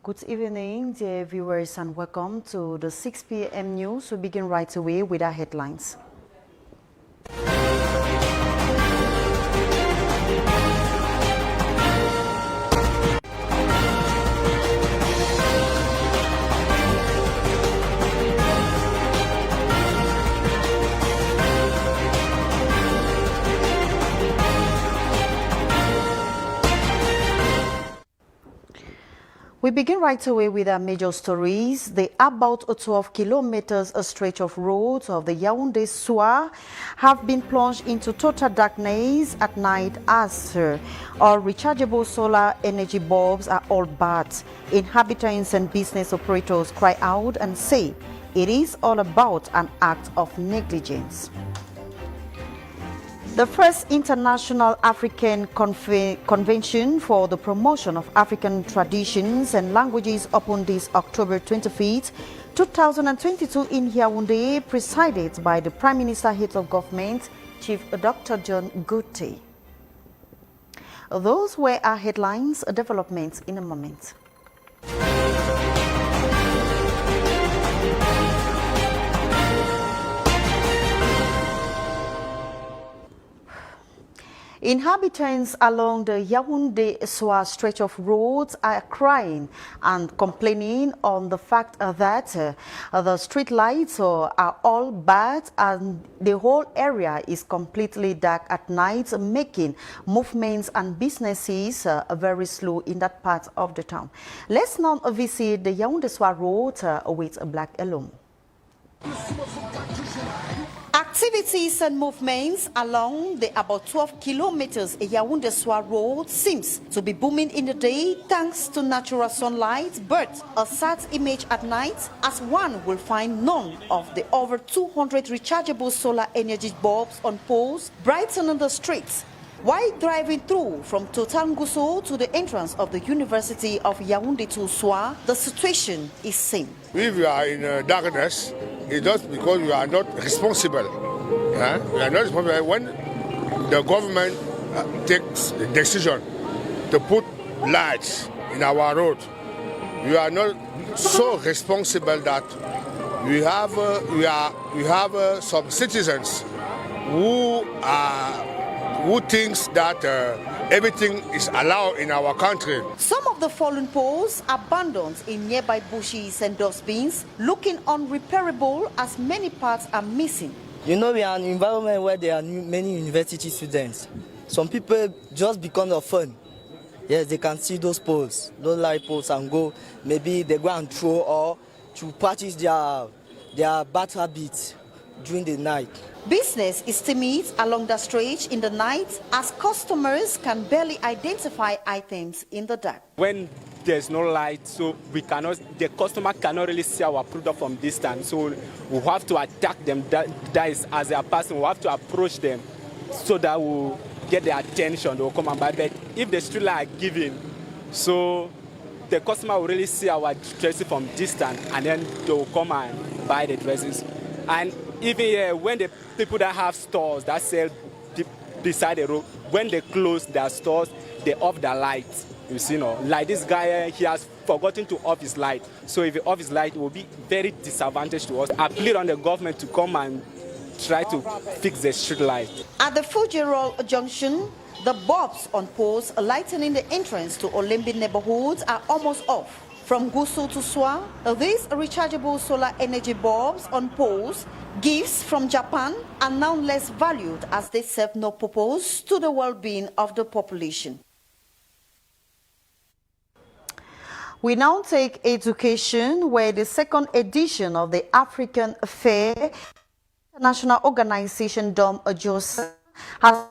Good evening, dear viewers, and welcome to the 6 p.m. news. We begin right away with our headlines. We begin right away with our major stories. The about 12 kilometers stretch of roads of the Yaoundé-Soir have been plunged into total darkness at night as all rechargeable solar energy bulbs are all bad. Inhabitants and business operators cry out and say it is all about an act of negligence. The first International African Convention for the Promotion of African Traditions and Languages opened this October 25th, 2022 in Yaoundé, presided by the Prime Minister Head of Government, Chief Dr. John Gutte. Those were our headlines. Developments in a moment. Inhabitants along the Yaoundé-Soir stretch of roads are crying and complaining on the fact that the street lights are all bad and the whole area is completely dark at night, making movements and businesses very slow in that part of the town. Let's now visit the Yaoundé-Soir road with a black alum. Activities and movements along the about 12 kilometers Yaoundé-Soir road seems to be booming in the day thanks to natural sunlight, but a sad image at night as one will find none of the over 200 rechargeable solar energy bulbs on poles brightening the streets. While driving through from Total Ngusso to the entrance of the University of Yaoundé to Soir, the situation is same. If you are in darkness, it's just because you are not responsible. We are not responsible when the government takes the decision to put lights in our road. We are not so responsible that we have some citizens who thinks that everything is allowed in our country. Some of the fallen poles abandoned in nearby bushes and dustbins, looking unrepairable as many parts are missing. You know, we are in an environment where there are many university students. Some people just because of fun. Yes, they can see those poles, those light poles, and go. Maybe they go and throw or to practice their bad habits during the night. Business is timid along the stretch in the night as customers can barely identify items in the dark. When there's no light, so the customer cannot really see our product from distance. So we have to attack them. That is, as they are passing, we have to approach them so that we'll get their attention. They will come and buy. But if the street light are given, so the customer will really see our dresses from distance, and then they will come and buy the dresses. And even when the people that have stores that sell beside the road, when they close their stores, they off the lights. You see, like this guy, he has forgotten to off his light. So if he off his light, it will be very disadvantage to us. I plead on the government to come and try to fix the street light. At the Fujerol Junction, the bulbs on poles lightening the entrance to Olembi neighborhoods are almost off. From Ngusso to Soir, these rechargeable solar energy bulbs on poles, gifts from Japan, are now less valued as they serve no purpose to the well-being of the population. We now take education, where the second edition of the African Fair, International Organization Dom Jose, has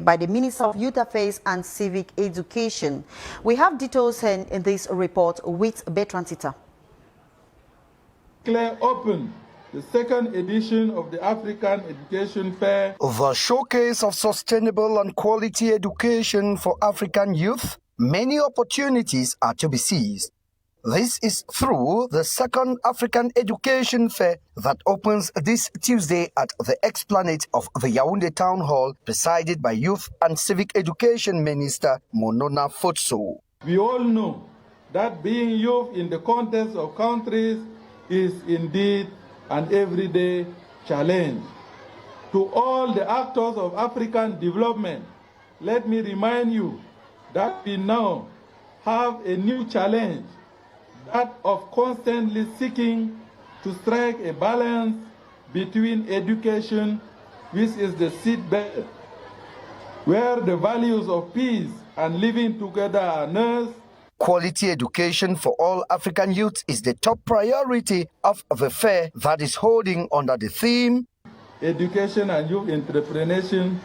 by the Minister of Youth Affairs and Civic Education. We have details in this report with Bertrand Tita. Declare open the second edition of the African Education Fair. The showcase of sustainable and quality education for African youth. Many opportunities are to be seized. This is through the second African Education Fair that opens this Tuesday at the Esplanade of the Yaoundé Town Hall, presided by Youth and Civic Education Minister Monona Fotso. We all know that being youth in the context of countries is indeed an everyday challenge. To all the actors of African development, let me remind you that we now have a new challenge, that of constantly seeking to strike a balance between education, which is the seedbed, where the values of peace and living together are nursed. Quality education for all African youth is the top priority of the fair that is holding under the theme Education and Youth Entrepreneurship,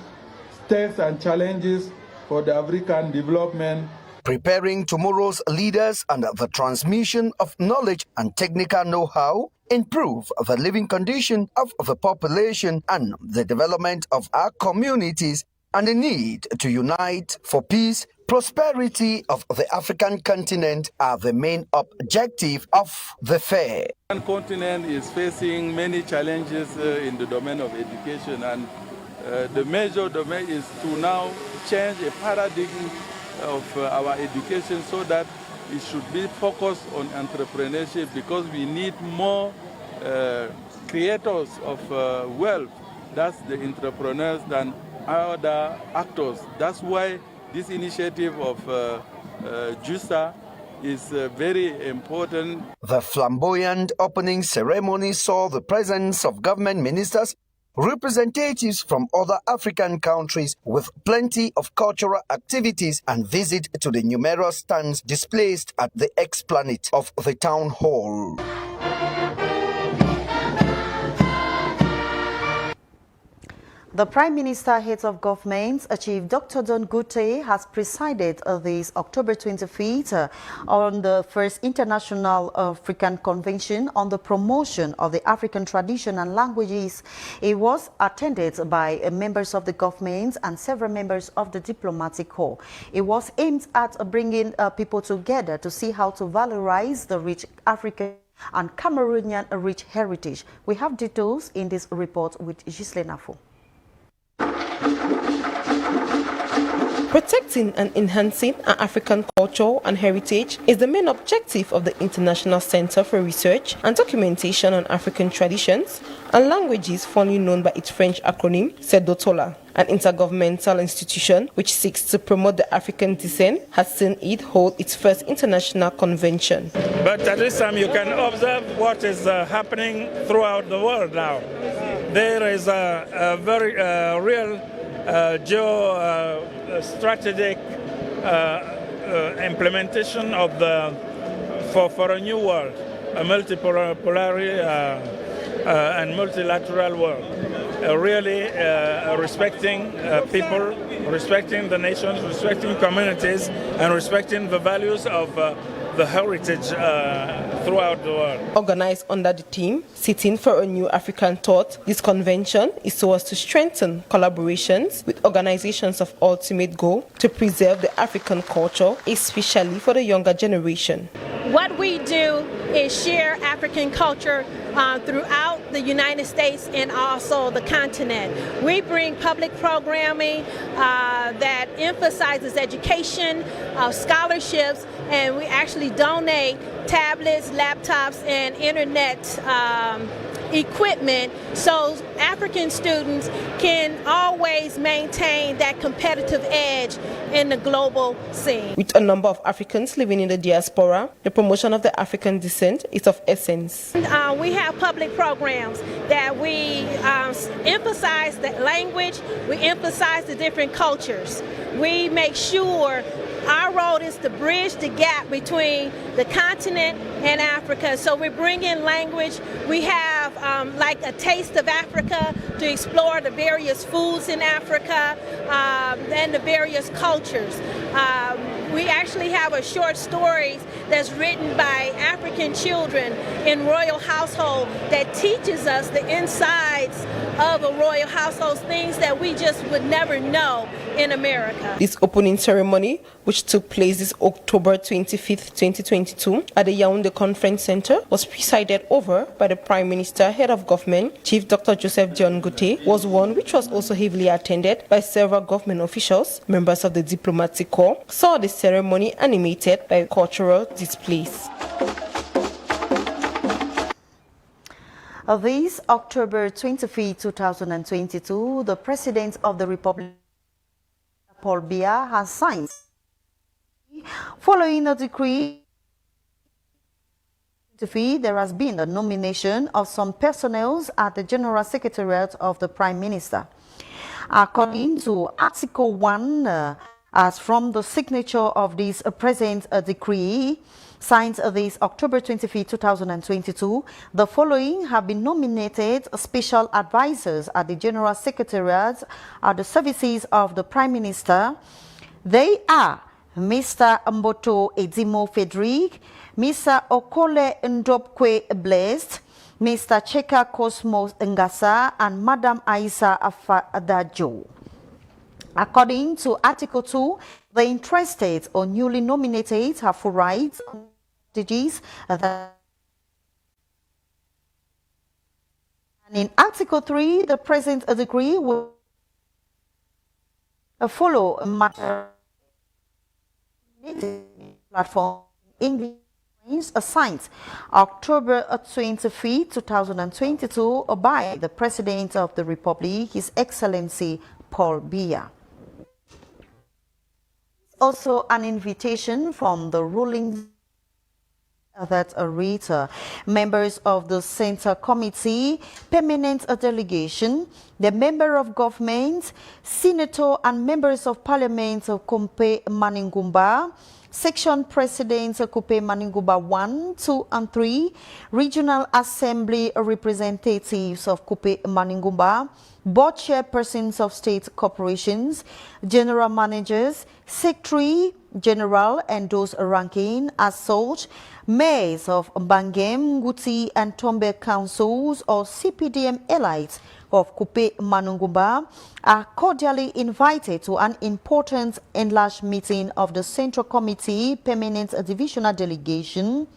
Stakes and Challenges for the African Development. Preparing tomorrow's leaders and the transmission of knowledge and technical know-how, improve the living condition of the population and the development of our communities, and the need to unite for peace, prosperity of the African continent are the main objective of the fair. The African continent is facing many challenges in the domain of education, and the major domain is to now change a paradigm of our education so that it should be focused on entrepreneurship, because we need more creators of wealth, that's the entrepreneurs, than other actors. That's why this initiative of JUSA is very important. The flamboyant opening ceremony saw the presence of government ministers, representatives from other African countries, with plenty of cultural activities, and visit to the numerous stands displayed at the Esplanade of the town hall. The Prime Minister, Heads of Governments, Chief Dr. Don Gute, has presided this October 25th on the first International African Convention on the Promotion of the African Tradition and Languages. It was attended by members of the government and several members of the diplomatic corps. It was aimed at bringing people together to see how to valorize the rich African and Cameroonian rich heritage. We have details in this report with Ghislaine Afo. Protecting and enhancing our African culture and heritage is the main objective of the International Center for Research and Documentation on African Traditions and Languages, fondly known by its French acronym CEDOTOLA. An intergovernmental institution which seeks to promote the African descent has seen it hold its first international convention. But at this time you can observe what is happening throughout the world now. There is a very real strategic implementation of for a new world, a multipolar and multilateral world, really respecting people, respecting the nations, respecting communities, and respecting the values of the heritage throughout the world. Organized under the theme, Sitting for a New African Thought, this convention is so as to strengthen collaborations with organizations of ultimate goal to preserve the African culture, especially for the younger generation. What we do is share African culture throughout the United States and also the continent. We bring public programming that emphasizes education, scholarships, and we actually donate tablets, laptops, and internet equipment so African students can always maintain that competitive edge in the global scene. With a number of Africans living in the diaspora, the promotion of the African descent is of essence. We have public programs that we emphasize the language, we emphasize the different cultures. We make sure our role is to bridge the gap between the continent and Africa. So we bring in language. We have like a taste of Africa to explore the various foods in Africa and the various cultures. We we actually have a short stories that's written by African children in royal household that teaches us the insides of a royal household, things that we just would never know in America. This opening ceremony, which took place this October 25th, 2022 at the Yaoundé Conference Center, was presided over by the Prime Minister, Head of Government, Chief Dr. Joseph John Gote, was one which was also heavily attended by several government officials. Members of the diplomatic corps saw the ceremony animated by cultural displays. This October 25, 2022, the President of the Republic, Paul Biya, has signed, following a decree, there has been a nomination of some personnel at the General Secretariat of the Prime Minister. According to Article 1, as from the signature of this present decree, signed this October 25, 2022, the following have been nominated special advisors at the General Secretariat at the services of the Prime Minister. They are Mr. Mboto Edimo Frederick, Mr. Okole Ndopkwe Blessed, Mr. Cheka Cosmos Ngasa, and Madam Aisa Afadajo. According to Article 2, the interested or newly nominated have full rights and in Article 3, the present decree will follow a matter platform English assigned October 25, 2022 by the President of the Republic, His Excellency Paul Biya. Also an invitation from the ruling that read members of the Center Committee, Permanent Delegation, the Member of Government, Senator and Members of Parliament of Kompe Maningumba, Section President Kupe Maningumba 1, 2 and 3, Regional Assembly Representatives of Kupe Maningumba, Board Chairpersons of State Corporations, General Managers, Secretary General and those ranking as such, Mayors of Bangem, Nguti and Tombe Councils or CPDM elites of Kupe Manungumba are cordially invited to an important enlarged meeting of the Central Committee Permanent Divisional Delegation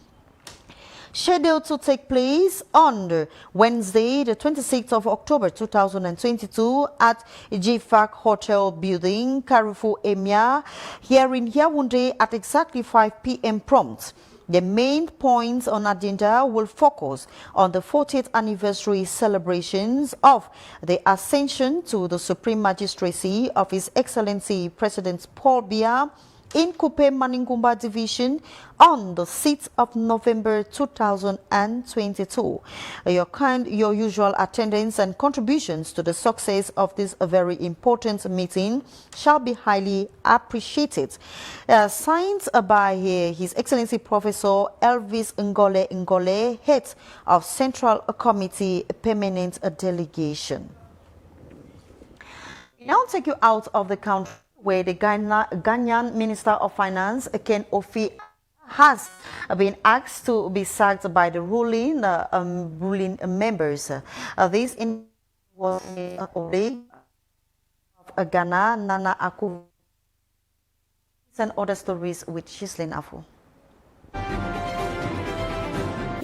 scheduled to take place on Wednesday, the 26th of October 2022 at GFAC Hotel Building, Carrefour Emia, here in Yaoundé at exactly 5 p.m. prompt. The main points on agenda will focus on the 40th anniversary celebrations of the ascension to the Supreme Magistracy of His Excellency President Paul Biya in Kupe Maningumba Division on the 6th of November 2022. Your usual attendance and contributions to the success of this very important meeting shall be highly appreciated. Signed by His Excellency Professor Elvis Ngole, head of Central Committee Permanent Delegation. Now take you out of the country, where the Ghanaian Minister of Finance, Ken Ofi, has been asked to be sacked by the ruling members. This was of Ghana, Nana Akufo, and other stories with Shislin Afu.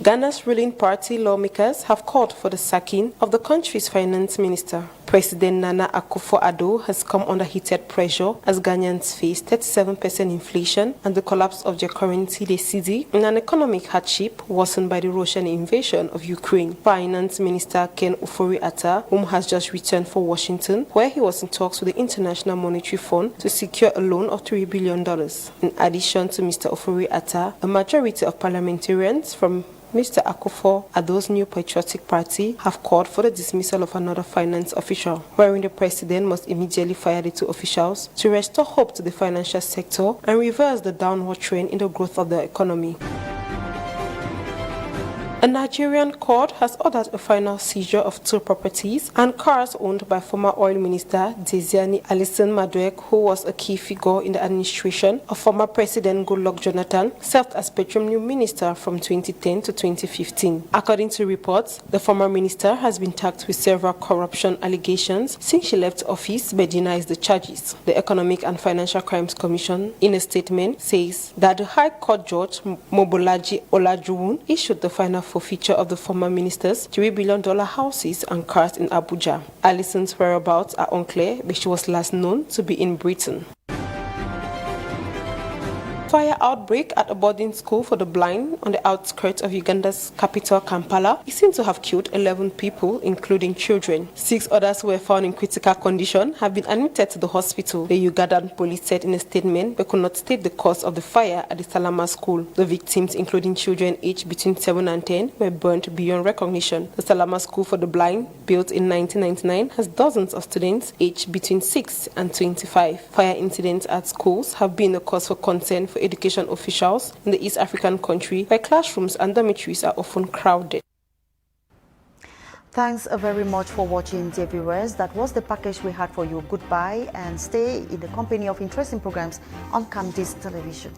Ghana's ruling party lawmakers have called for the sacking of the country's finance minister. President Nana Akufo-Addo has come under heated pressure as Ghanaians face 37% inflation and the collapse of their currency, the cedi, and an economic hardship worsened by the Russian invasion of Ukraine. Finance Minister Ken Ofori-Atta, whom has just returned from Washington, where he was in talks with the International Monetary Fund to secure a loan of $3 billion. In addition to Mr. Ofori-Atta, a majority of parliamentarians from Mr. Akufo-Addo's New Patriotic Party have called for the dismissal of another finance official, wherein the president must immediately fire the two officials to restore hope to the financial sector and reverse the downward trend in the growth of the economy. A Nigerian court has ordered a final seizure of 2 properties and cars owned by former oil minister Desiani Alison Madueke, who was a key figure in the administration of former President Goodluck Jonathan, served as petroleum minister from 2010 to 2015. According to reports, the former minister has been tagged with several corruption allegations since she left office but denies the charges. The Economic and Financial Crimes Commission, in a statement, says that the High Court Judge Mobolaji Olajuwon issued the final forfeiture of the former minister's $3 billion houses and cars in Abuja. Alison's whereabouts are unclear, but she was last known to be in Britain. Fire outbreak at a boarding school for the blind on the outskirts of Uganda's capital, Kampala, is seen to have killed 11 people, including children. 6 others who were found in critical condition have been admitted to the hospital, the Ugandan police said in a statement, but could not state the cause of the fire at the Salama school. The victims, including children aged between 7 and 10, were burnt beyond recognition. The Salama School for the Blind, built in 1999, has dozens of students aged between 6 and 25. Fire incidents at schools have been a cause for concern for education officials in the East African country, where classrooms and dormitories are often crowded. Thanks very much for watching, dear viewers. That was the package we had for you. Goodbye and stay in the company of interesting programs on Camdis Television.